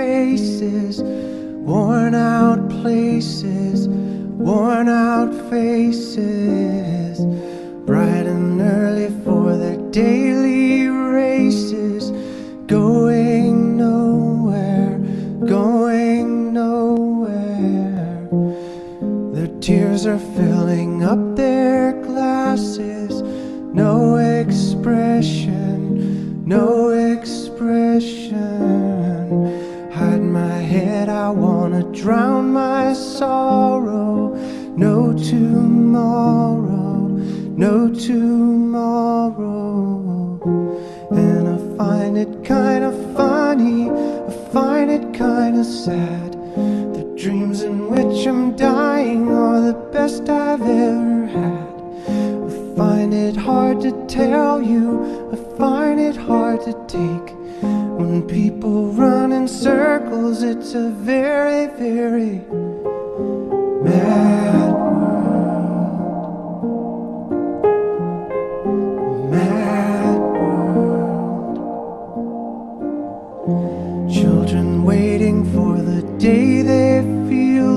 faces, worn out places, worn out faces, bright and early for their daily races, going nowhere, going nowhere. Their tears are filling up their glasses, no expression, no expression. Hide my head, I wanna drown my sorrow. No tomorrow, no tomorrow. And I find it kinda funny, I find it kinda sad. The dreams in which I'm dying are the best I've ever had. I find it hard to tell you, I find it hard to take. When people run in circles, it's a very, very mad world. Mad world. Children waiting for the day they feel